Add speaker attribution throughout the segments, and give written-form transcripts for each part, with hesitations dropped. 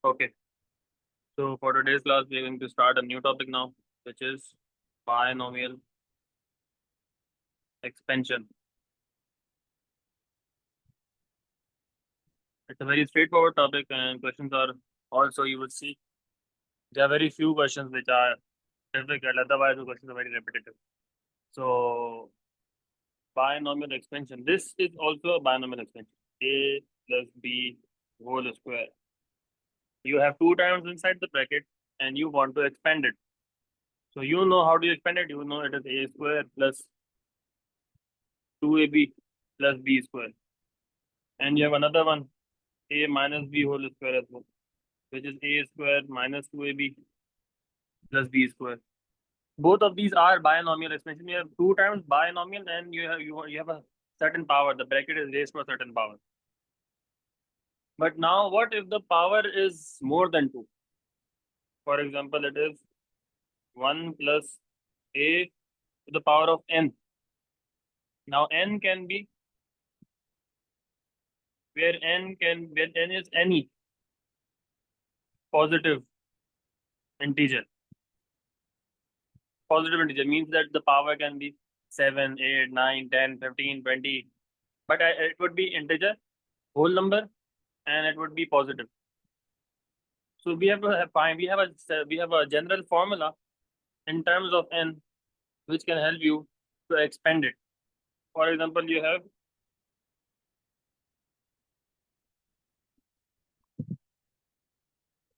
Speaker 1: Okay, so for today's class, we are going to start a new topic now, which is binomial expansion. It's a very straightforward topic, and questions are also, you will see, there are very few questions which are difficult, otherwise, the questions are very repetitive. So, binomial expansion. This is also a binomial expansion. A plus B whole square. You have two terms inside the bracket, and you want to expand it. So, you know how to expand it. You know it is A square plus 2AB plus B square. And you have another one, A minus B whole square as well, which is A square minus 2AB plus B square. Both of these are binomial expansion. You have two terms, binomial, and you have a certain power. The bracket is raised to a certain power. But now, what if the power is more than 2? For example, it is 1 plus A to the power of n. Now, n can be where n is any positive integer. Positive integer means that the power can be 7, 8, 9, 10, 15, 20. But it would be integer, whole number, and it would be positive. So we have to find, we have a general formula in terms of n, which can help you to expand it. For example, you have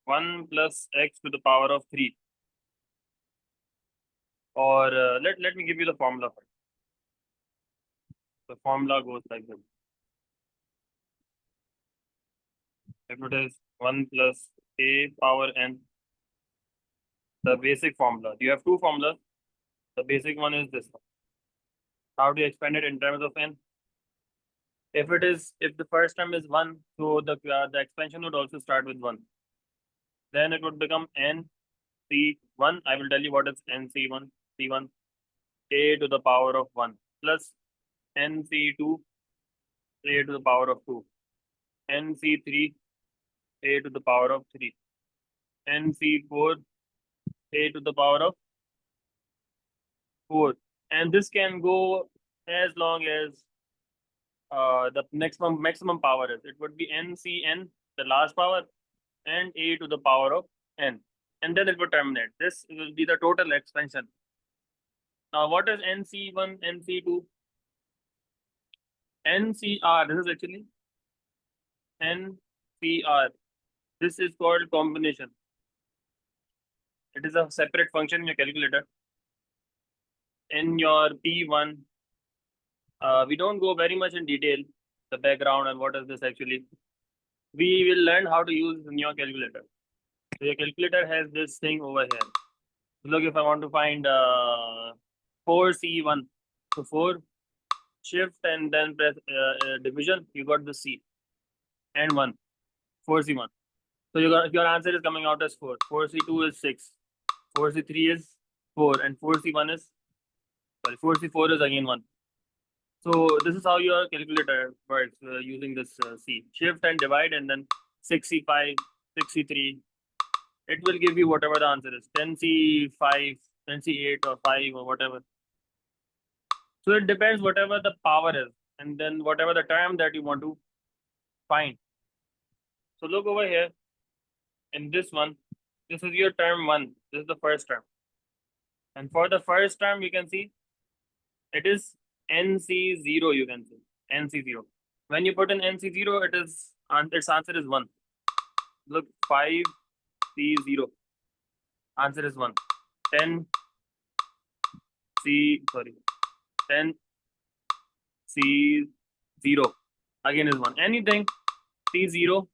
Speaker 1: 1 plus x to the power of 3. Or let me give you the formula first. The formula goes like this. If it is 1 plus a power n, the basic formula. You have two formulas. The basic one is this one. How do you expand it in terms of n? If the first term is 1, so the expansion would also start with 1. Then it would become nc1. I will tell you what is nc1. c1 a to the power of 1 plus nc2 a to the power of 2, nc3 a to the power of 3, nc4 a to the power of 4. And this can go as long as the maximum power is. It would be ncn, the last power, and a to the power of n. And then it would terminate. This will be the total expansion. Now, what is nc1, nc2? ncr, this is actually ncr. This is called combination. It is a separate function in your calculator. In your P1, we don't go very much in detail, the background and what is this actually. We will learn how to use in your calculator. So your calculator has this thing over here. Look, if I want to find 4C1, so 4, shift and then press division, you got the C and 1, 4C1. So your answer is coming out as 4. 4C2 is 6. 4C3 is 4 and 4C1 is, 4C4 is again 1. So this is how your calculator works using this C. Shift and divide and then 6C5, 6C3. It will give you whatever the answer is, 10C5, 10C8 or 5 or whatever. So it depends whatever the power is and then whatever the term that you want to find. So look over here in this one. This is your term 1. This is the first term. And for the first term, you can see it is NC0, you can see NC0. When you put in NC0, its answer is 1. Look, 5C0. Answer is 1. 10C0 again is 1. Anything C0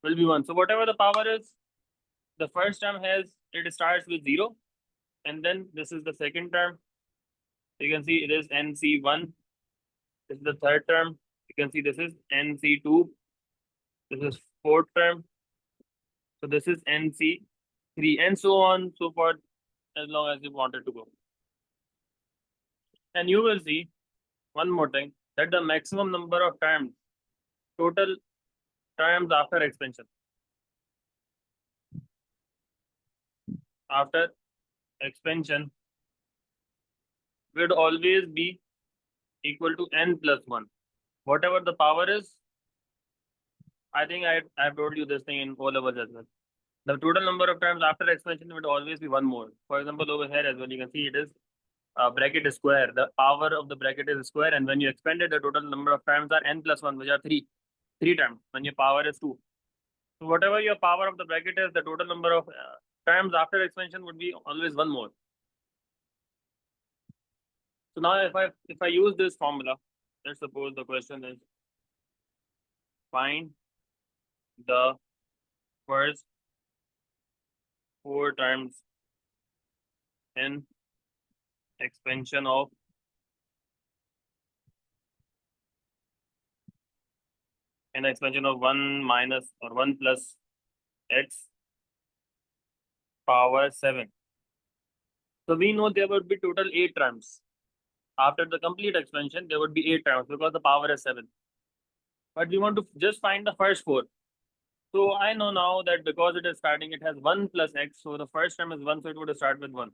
Speaker 1: will be 1. So whatever the power is, the first term it starts with 0. And then this is the second term. You can see it is NC1. This is the third term. You can see this is NC2. This is fourth term. So this is NC3 and so on, so forth, as long as you wanted to go. And you will see one more thing, that the maximum number of terms, total terms after expansion, after expansion would always be equal to n plus 1. Whatever the power is, I think I've told you this thing in O levels as well. The total number of terms after expansion would always be one more. For example, over here as well, you can see it is bracket is square. The power of the bracket is square, and when you expand it, the total number of terms are n plus 1, which are three terms, when your power is 2. So whatever your power of the bracket is, the total number of terms after expansion would be always one more. So now if I use this formula, let's suppose the question is find the first 4 terms in expansion of expansion of 1 minus or 1 plus x power 7. So we know there would be total 8 terms. After the complete expansion, there would be 8 terms because the power is 7. But we want to just find the first 4. So I know now that because it is starting, it has 1 plus x. So the first term is 1, so it would start with 1.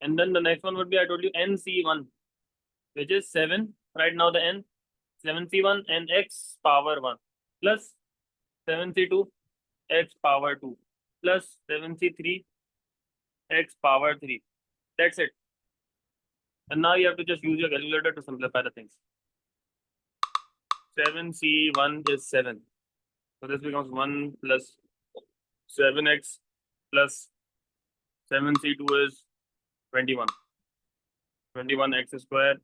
Speaker 1: And then the next one would be, I told you, nc1, which is 7. Right now the n, 7c1 and x power 1 plus 7c2 x power 2 plus 7c3 x power 3. That's it. And now you have to just use your calculator to simplify the things. 7c1 is 7. So this becomes 1 plus 7x plus 7c2 is 21. 21x square.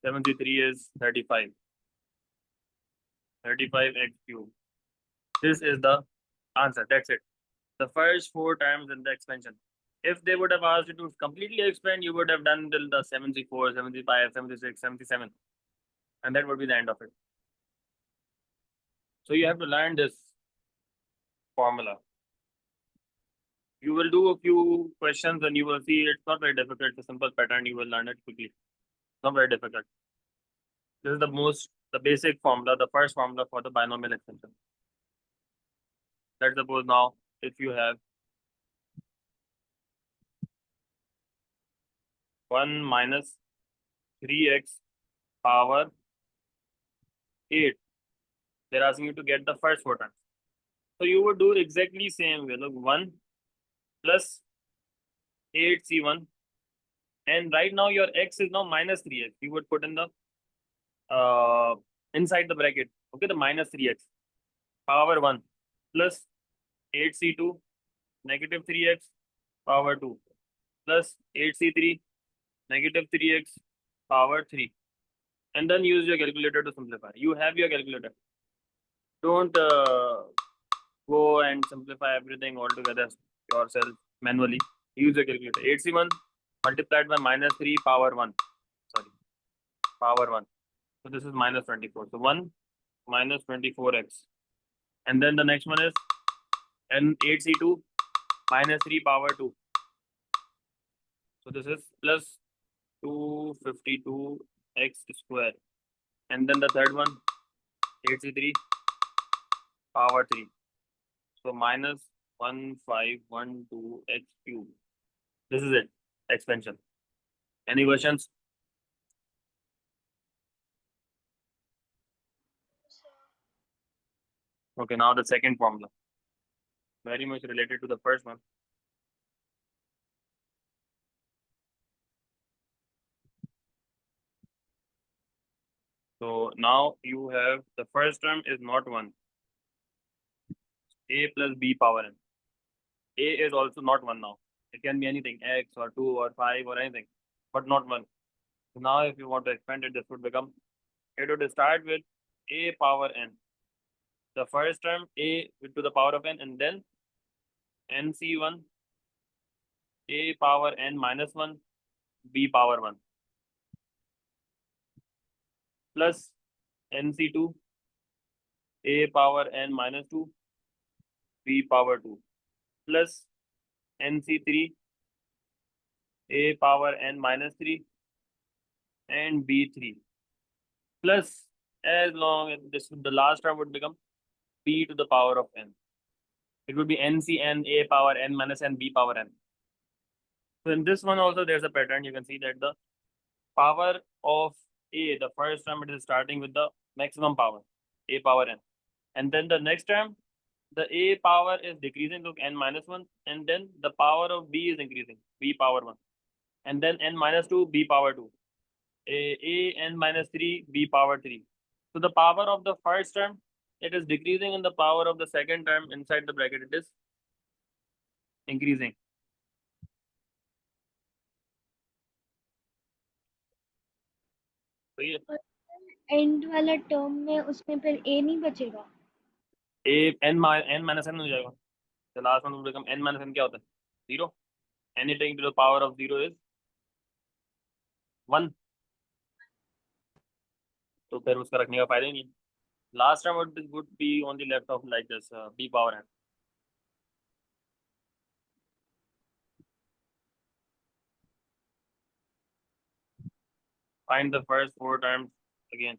Speaker 1: 7c3 is 35. 35x cube. This is the answer. That's it. The first 4 terms in the expansion. If they would have asked you to completely expand, you would have done till the 74, 75, 76, 77. And that would be the end of it. So you have to learn this formula. You will do a few questions and you will see it's not very difficult. It's a simple pattern. You will learn it quickly. It's not very difficult. This is the basic formula, the first formula for the binomial expansion. Let's suppose now if you have 1 minus 3x power 8. They're asking you to get the first 4 terms. So you would do exactly same way. Look, 1 plus 8c1. And right now your x is now minus 3x. You would put in the inside the bracket. Okay, the minus 3x power 1 plus 8c2 negative 3x power 2 plus 8c3 negative 3x power 3. And then use your calculator to simplify. You have your calculator. Don't go and simplify everything altogether yourself manually. Use your calculator. 8c1 multiplied by minus 3 power 1. Sorry, power 1. So this is minus 24. So 1 minus 24x. And then the next one is n8c2 minus 3 power 2. So this is plus 252x square. And then the third one, 8c3 power 3. So minus 1512x cube. This is it, expansion. Any questions? Okay, now the second formula. Very much related to the first one. So now you have the first term is not 1. A plus b power n. A is also not 1 now. It can be anything, x or 2 or 5 or anything, but not 1. So now if you want to expand it, this would become, it would start with a power n. The first term a to the power of n, and then nc1 a power n minus 1 b power 1 plus nc2 a power n minus 2 b power 2 plus nc3 a power n minus 3 and b3 plus, as long as this, the last term would become b to the power of n. It would be ncn a power n minus n b power n. So in this one also there's a pattern. You can see that the power of a, the first term, it is starting with the maximum power, a power n. And then the next term, the a power is decreasing to n minus 1. And then the power of b is increasing, b power 1. And then n minus 2, b power 2. A n minus 3, b power 3. So the power of the first term, it is decreasing, and the power of the second term inside the bracket, it is increasing. So ये
Speaker 2: and वाला term में उसमें फिर ए नहीं बचेगा?
Speaker 1: a n minus n हो जाएगा. The last one will become n minus n. क्या होता है? 0. Anything to the power of 0 is 1. तो फिर उसका रखने का फायदा ही नहीं. Last term would be on the left of like this, b power n. Find the first 4 terms again.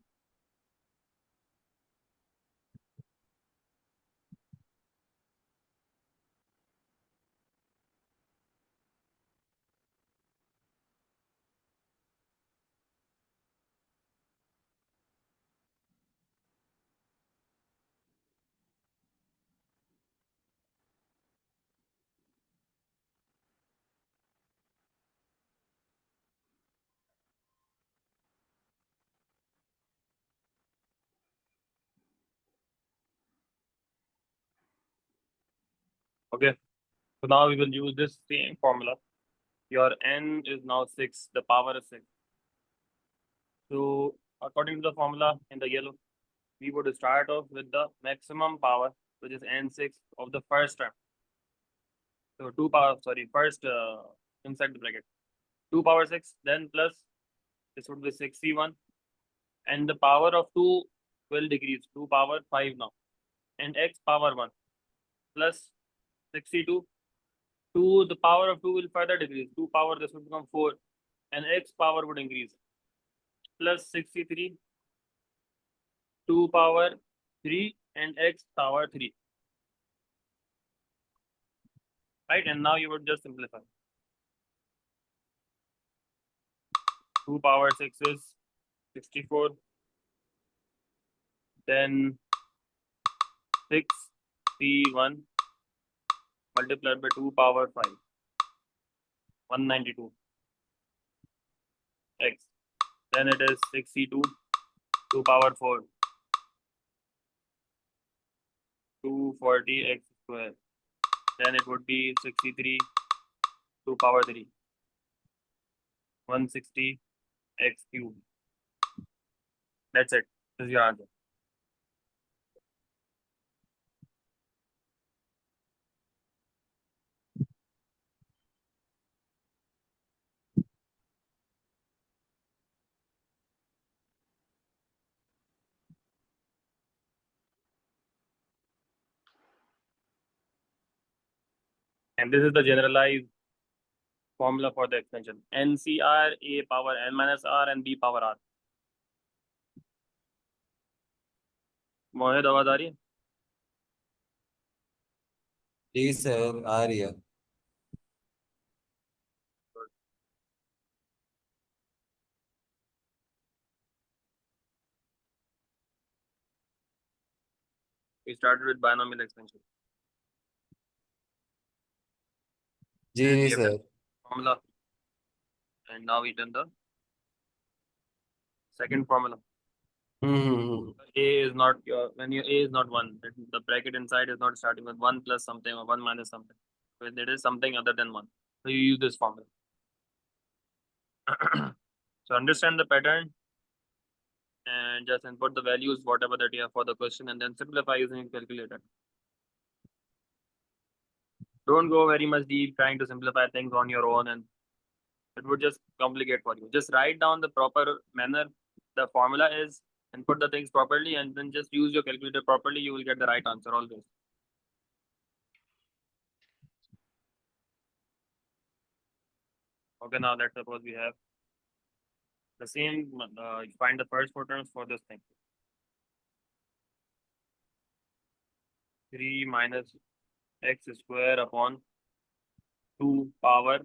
Speaker 1: Okay. So now we will use this same formula. Your n is now 6. The power is 6. So according to the formula in the yellow, we would start off with the maximum power, which is n6 of the first term. So 2 power, sorry, first inside the bracket. 2 power 6, then plus, this would be 61. And the power of 2 will decrease, 2 power 5 now. And x power 1 plus 62. 2, the power of 2 will further decrease, 2 power, this would become 4. And x power would increase, plus 63. 2 power 3 and x power 3. Right, and now you would just simplify. 2 power 6 is 64. Then 61 multiplied by 2 power 5. 192 x. Then it is 62, 2 power 4. 240 x square. Then it would be 63, 2 power 3. 160 x cube. That's it. This is your answer. And this is the generalized formula for the extension. NCR, A power n minus r and B power r. मोहित आवाज आ रही है?
Speaker 3: जी sir, आ रही है.
Speaker 1: We started with binomial expansion.
Speaker 3: जी
Speaker 1: And
Speaker 3: जी
Speaker 1: we have
Speaker 3: sir.
Speaker 1: done formula. And now we done the second formula. A is not your, when your A is not 1, the bracket inside is not starting with 1 plus something or 1 minus something. So it is something other than 1. So you use this formula. So understand the pattern and just input the values, whatever that you have for the question, and then simplify using a calculator. Don't go very much deep trying to simplify things on your own, and it would just complicate for you. Just write down the proper manner the formula is, and put the things properly, and then just use your calculator properly. You will get the right answer always. Okay, now let's suppose we have the same, find the first 4 terms for this thing. 3 minus x square upon 2 power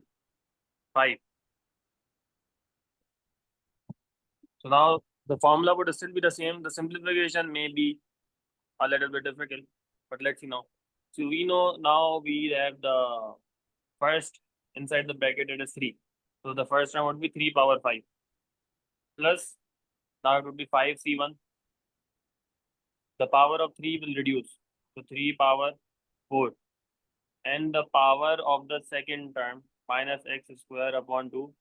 Speaker 1: 5. So now the formula would still be the same. The simplification may be a little bit difficult, but let's see now. So we know now we have the first inside the bracket, it is 3. So the first term would be 3 power 5 plus, now it would be 5c1. The power of 3 will reduce. So 3 power 4. And the power of the second term minus x square upon 2,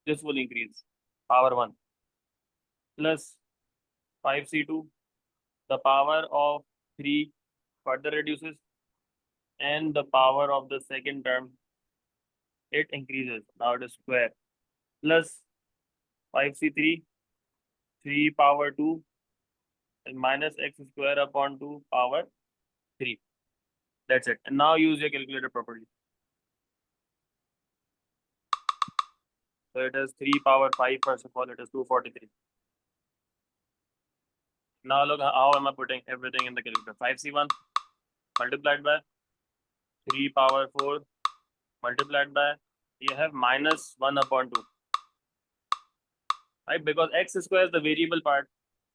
Speaker 1: this will increase. Power 1 plus 5c2. The power of 3 further reduces. And the power of the second term, it increases. Now it is square plus 5c3, 3 power 2 and minus x square upon 2 power 3. That's it. And now use your calculator properly. So it is 3 power 5. First of all, it is 243. Now look how am I putting everything in the calculator. 5c1 multiplied by 3 power 4 multiplied by, you have minus 1 upon 2. Right? Because x square is the variable part.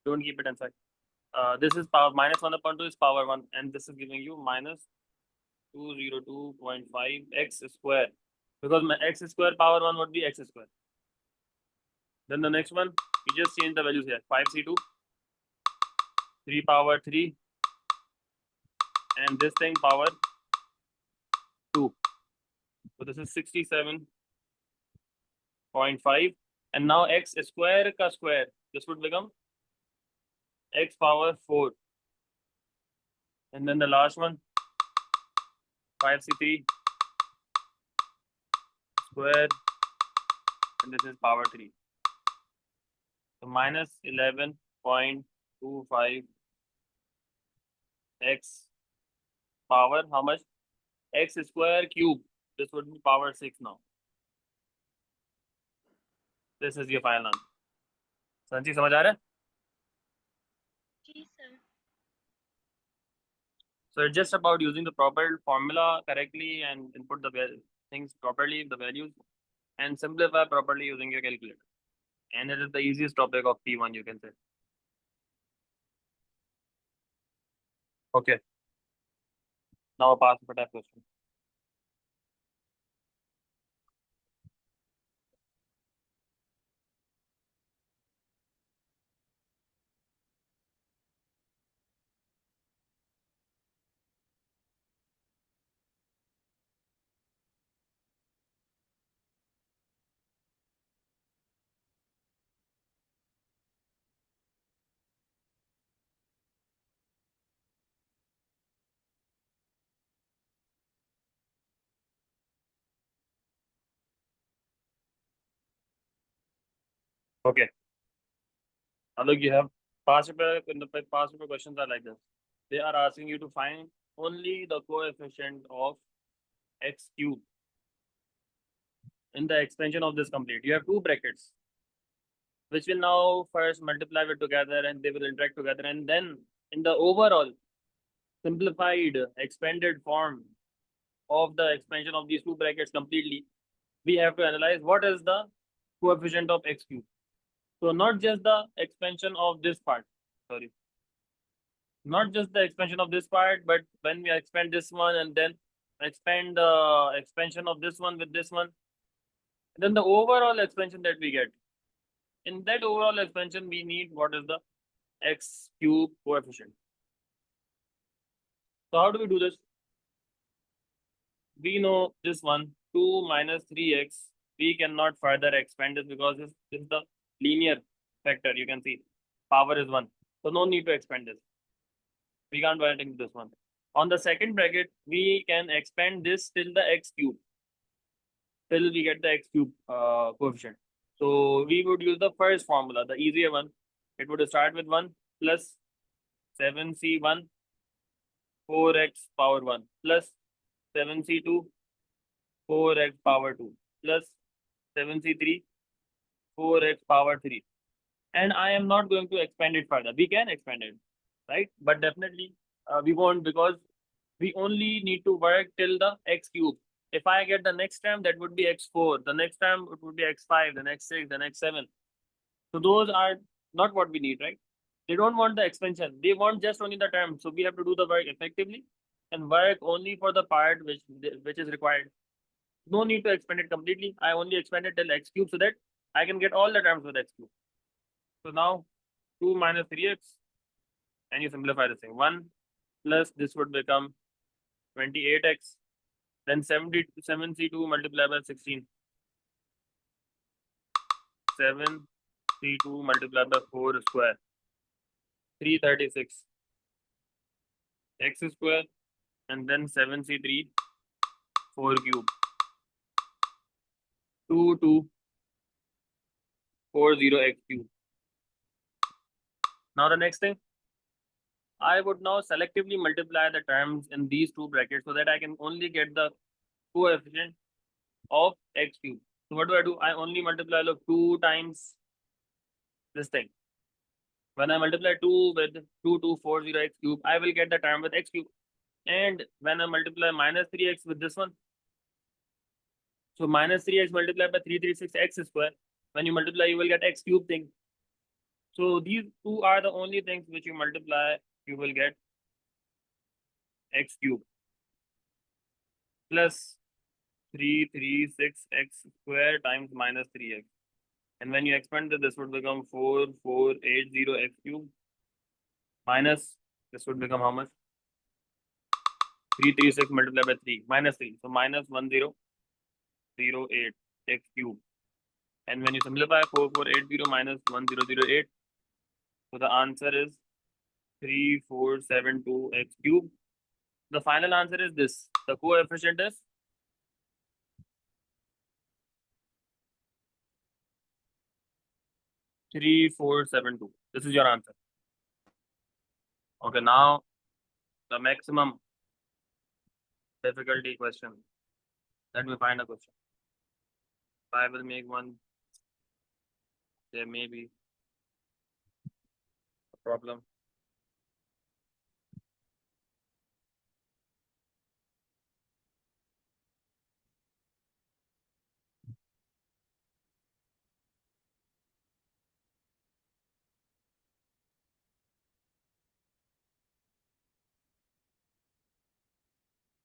Speaker 1: Don't keep it inside. This is power minus 1 upon 2 is power 1. And this is giving you minus 202.5 x square. Because my x square power 1 would be x square. Then the next one, we just change the values here. 5c2, 3 power 3, and this thing power 2. So this is 67.5. And now x square ka square, this would become x power 4. And then the last one, 5c3 square, and this is power 3. So minus 11.25 x power, how much? X square cube. This would be power 6 now. This is your final answer. Sanchi, समझ आ रहा है?
Speaker 2: जी sir.
Speaker 1: So it's just about using the proper formula correctly and input the things properly, the values, and simplify properly using your calculator. And it is the easiest topic of P1, you can say. Okay. Now a pass for that question. Okay. Now look, you have past paper, in the past paper questions are like this. They are asking you to find only the coefficient of x cube in the expansion of this complete. You have two brackets, which will now first multiply it together and they will interact together. And then in the overall simplified expanded form of the expansion of these two brackets completely, we have to analyze what is the coefficient of x cube. So not just the expansion of this part, sorry, not just the expansion of this part, but when we expand this one and then expand the expansion of this one with this one, then the overall expansion that we get. In that overall expansion, we need what is the x cube coefficient. So how do we do this? We know this one, 2 minus 3x. We cannot further expand this because this is the linear factor. You can see power is 1. So no need to expand this. We can't do anything to this one. On the second bracket, we can expand this till the x cube. Till we get the x cube coefficient. So we would use the first formula, the easier one. It would start with 1 plus 7c1 4x power 1 plus 7c2 4x power 2 plus 7c3 4x power 3. And I am not going to expand it further. We can expand it, right? But definitely we won't, because we only need to work till the x cube. If I get the next term, that would be x4. The next term, it would be x5, the next 6, the next 7. So those are not what we need, right? They don't want the expansion. They want just only the term. So we have to do the work effectively and work only for the part which is required. No need to expand it completely. I only expand it till x cube so that I can get all the terms with x cube. So now 2 minus 3x, and you simplify this thing. 1 plus this would become 28x. Then 7c2 multiplied by 16. 7c2 multiplied by 4 square. 336 x square, and then 7c3 4 cube. 2240x cube. Now the next thing, I would now selectively multiply the terms in these two brackets so that I can only get the coefficient of x cube. So what do? I only multiply 2 times this thing. When I multiply 2 with 2240x cube, I will get the term with x cube. And when I multiply minus 3x with this one, so minus 3x multiplied by 336x square, when you multiply, you will get x cube thing. So these two are the only things which you multiply, you will get x cube plus 336x square times minus 3x. And when you expand this would become 4480x cube minus, this would become how much? 336 multiplied by 3 minus 3. So minus 1008 x cube. And when you simplify 4480 minus 1008, so the answer is 3472 x cube. The final answer is this. The coefficient is 3472. This is your answer. Okay, now the maximum difficulty question. Let me find a question. I will make one. There may be a problem.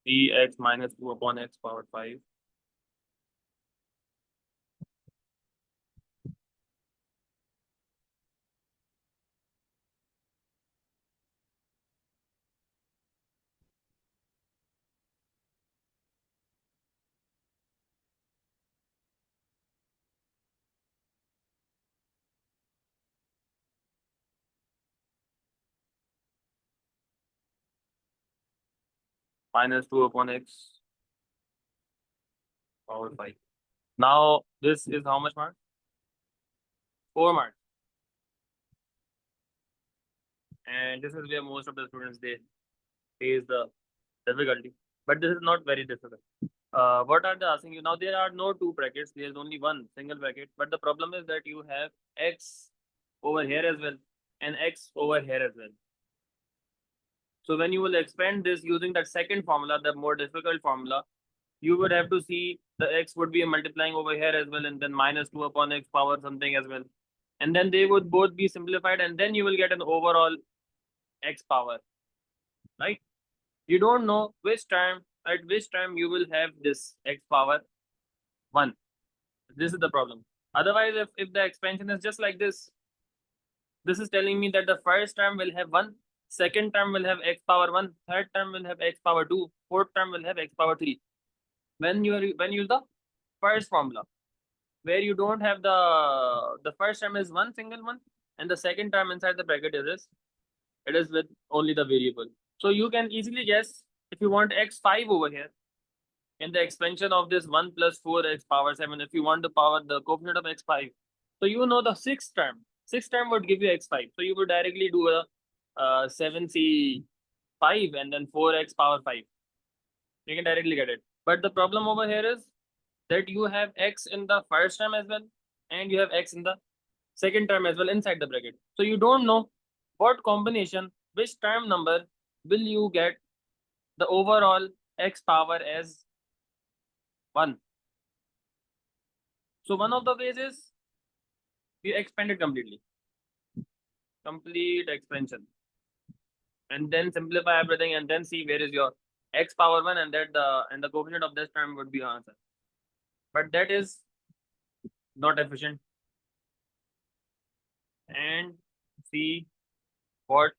Speaker 1: Dx minus 2 upon x power 5. Minus 2 upon x power 5. Now this is how much marks? 4 marks. And this is where most of the students they face the difficulty. But this is not very difficult. What are they asking you? Now there are no two brackets, there is only one single bracket. But the problem is that you have x over here as well and x over here as well. So when you will expand this using that second formula, the more difficult formula, you would have to see the x would be multiplying over here as well, and then minus 2 upon x power something as well. And then they would both be simplified, and then you will get an overall x power, right? You don't know at which time you will have this x power 1. This is the problem. Otherwise, if the expansion is just like this is telling me that the first term will have 1, second term will have x power 1, third term will have x power 2, fourth term will have x power 3. When you use the first formula, where you don't have the first term is one single one, and the second term inside the bracket is this. It is with only the variable. So you can easily guess if you want x5 over here in the expansion of this 1 plus 4x power 7, if you want to power the coefficient of x5. So you know the sixth term. Sixth term would give you x5. So you would directly do a 7c5 and then 4x power 5. You can directly get it. But the problem over here is that you have x in the first term as well, and you have x in the second term as well inside the bracket. So you don't know what combination, which term number will you get the overall x power as 1. So one of the ways is we expand it completely. Complete expansion. And then simplify everything and then see where is your x power 1 and the coefficient of this term would be your answer. But that is not efficient. And see what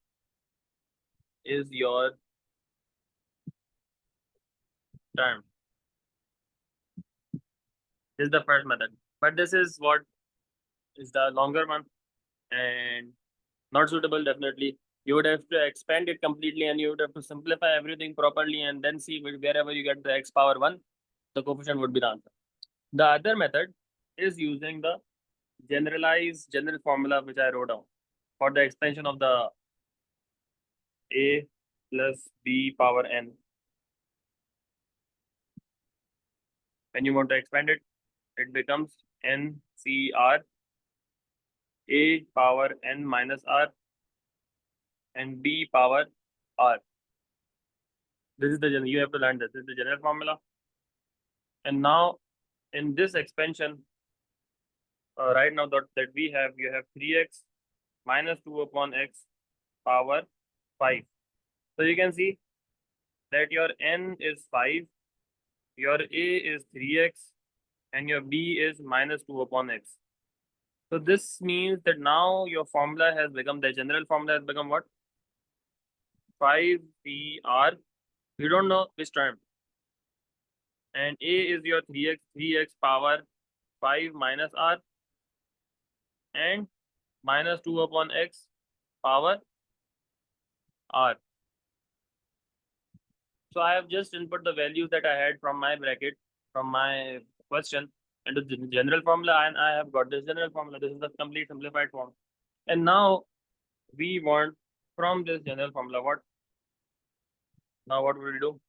Speaker 1: is your term. This is the first method. But this is what is the longer one and not suitable definitely. You would have to expand it completely and you would have to simplify everything properly and then see wherever you get the x power 1, the coefficient would be the answer. The other method is using the general formula which I wrote down for the expansion of the a plus b power n. When you want to expand it, it becomes ncr a power n minus r and b power r. This is the general. You have to learn this. This is the general formula. And now in this expansion, right now that we have, you have 3x minus 2 upon x power 5. So you can see that your n is 5, your a is 3x, and your b is minus 2 upon x. So this means that now your formula has become, the general formula has become what? 5cr. You don't know which term. And a is your 3x power 5 minus r, and minus 2 upon x power r. So I have just input the values that I had from my bracket, from my question into the general formula, and I have got this general formula. This is the complete simplified form. And now we want from this general formula what? Now what will we do?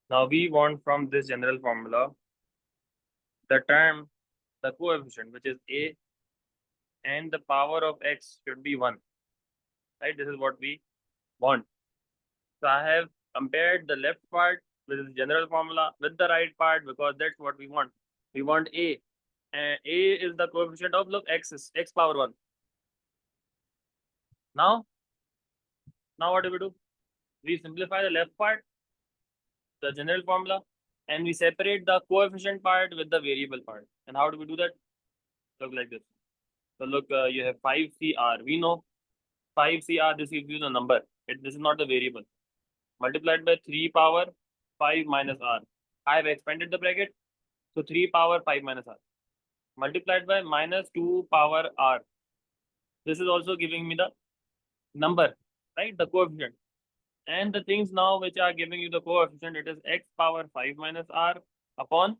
Speaker 1: Now we want from this general formula the term, the coefficient, which is a, and the power of x should be 1. Right? This is what we want. So I have compared the left part with the general formula with the right part because that's what we want. We want a. And a is the coefficient of, look, x is x power 1. Now what do we do? We simplify the left part, the general formula, and we separate the coefficient part with the variable part. And how do we do that? Look like this. So look, you have 5cr. We know 5cr, this gives you the number. This is not the variable. Multiplied by 3 power 5 minus r. I have expanded the bracket. So 3 power 5 minus r. Multiplied by minus 2 power r. This is also giving me the number, right? The coefficient. And the things now which are giving you the coefficient, it is x power 5 minus r upon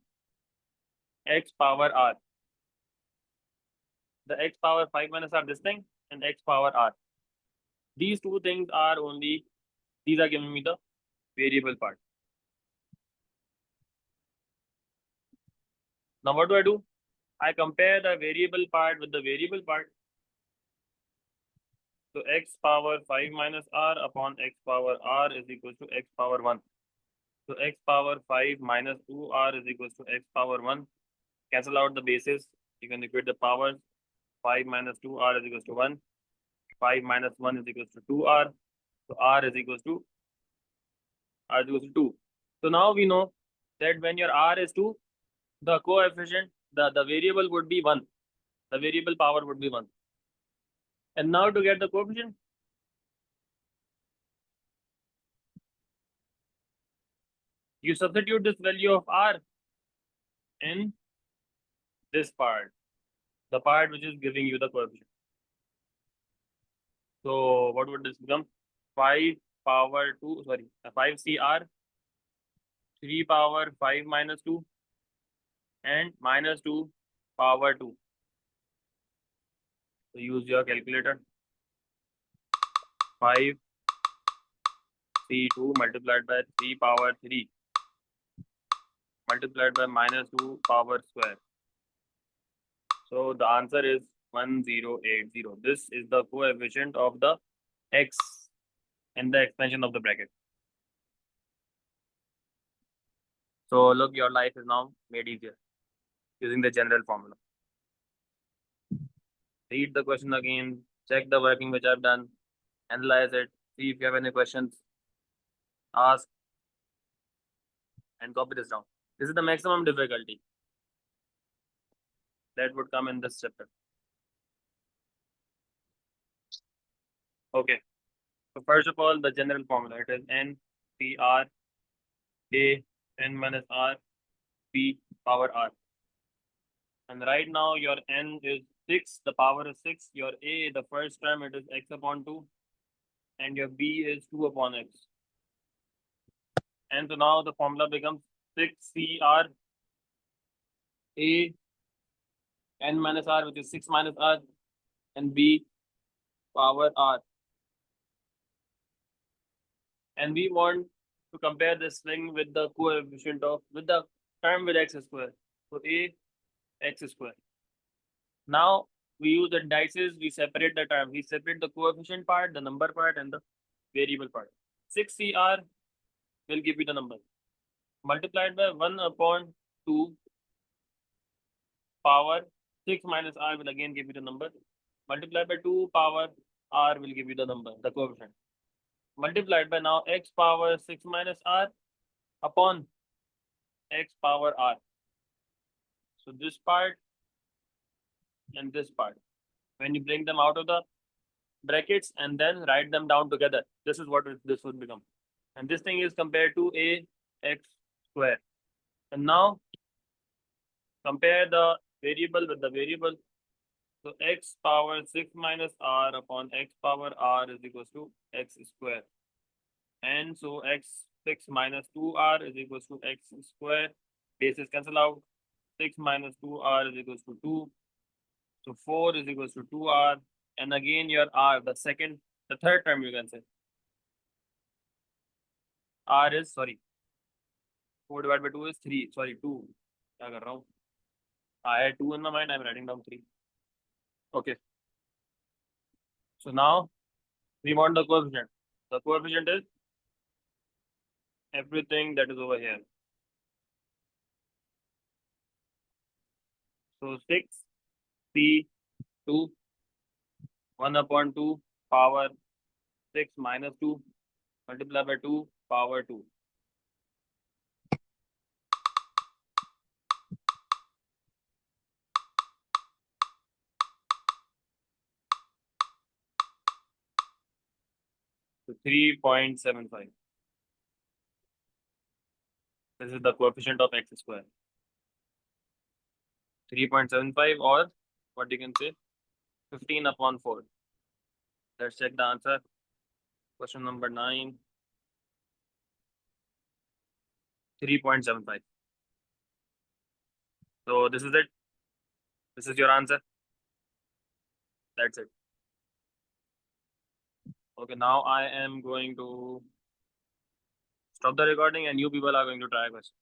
Speaker 1: x power r. The x power 5 minus r, this thing, and x power r. These two things are only, these are giving me the variable part. Now what do? I compare the variable part with the variable part. So x power 5 minus r upon x power r is equal to x power 1. So x power 5 minus 2r is equal to x power 1. Cancel out the bases. You can equate the powers. 5 minus 2r is equal to 1. 5 minus 1 is equal to 2r. So r is equal to 2. So now we know that when your r is 2, the coefficient, the variable would be 1. The variable power would be 1. And now to get the coefficient, you substitute this value of r in this part, the part which is giving you the coefficient. So what would this become? 5 power 2, 5cr, 3 power 5 minus 2, and minus 2 power 2. So use your calculator. 5 C2 multiplied by 3 power 3 multiplied by minus 2 power square. So the answer is 1080. This is the coefficient of the x and the expansion of the bracket. So look, your life is now made easier using the general formula. Read the question again, check the working which I've done, analyze it, see if you have any questions, ask, and copy this down. This is the maximum difficulty that would come in this chapter. Okay. So first of all, the general formula, it is n p r a n minus r p power r. And right now your n is 6, the power is 6. Your a, the first term, it is x upon 2. And your b is 2 upon x. And so now the formula becomes 6cr a n minus r, which is 6 minus r, and b power r. And we want to compare this thing with the coefficient of, with the term with x square. So a x square. Now we use the indices, we separate the term. We separate the coefficient part, the number part, and the variable part. 6cr will give you the number. Multiplied by 1 upon 2 power 6 minus r will again give you the number. Multiplied by 2 power r will give you the number, the coefficient. Multiplied by now x power 6 minus r upon x power r. So this part and this part, when you bring them out of the brackets and then write them down together, this is what this would become. And this thing is compared to a x square. And now compare the variable with the variable. So x power 6 minus r upon x power r is equals to x square. And so x 6 minus 2r is equals to x square. Bases cancel out. 6 minus 2r is equals to 2. So 4 is equals to 2r. And again your r, the third term you can say. R is, 4 divided by 2 is 3. 2. I had 2 in my mind, I'm writing down 3. Okay. So now we want the coefficient. The coefficient is everything that is over here. So 6 c 2 1 upon 2 power 6 minus 2 multiplied by 2 power 2. So 3.75. This is the coefficient of x square. 3.75, or what you can say, 15 upon 4. Let's check the answer. Question number 9. 3.75. So this is it. This is your answer. That's it. Okay, now I am going to stop the recording and you people are going to try a question.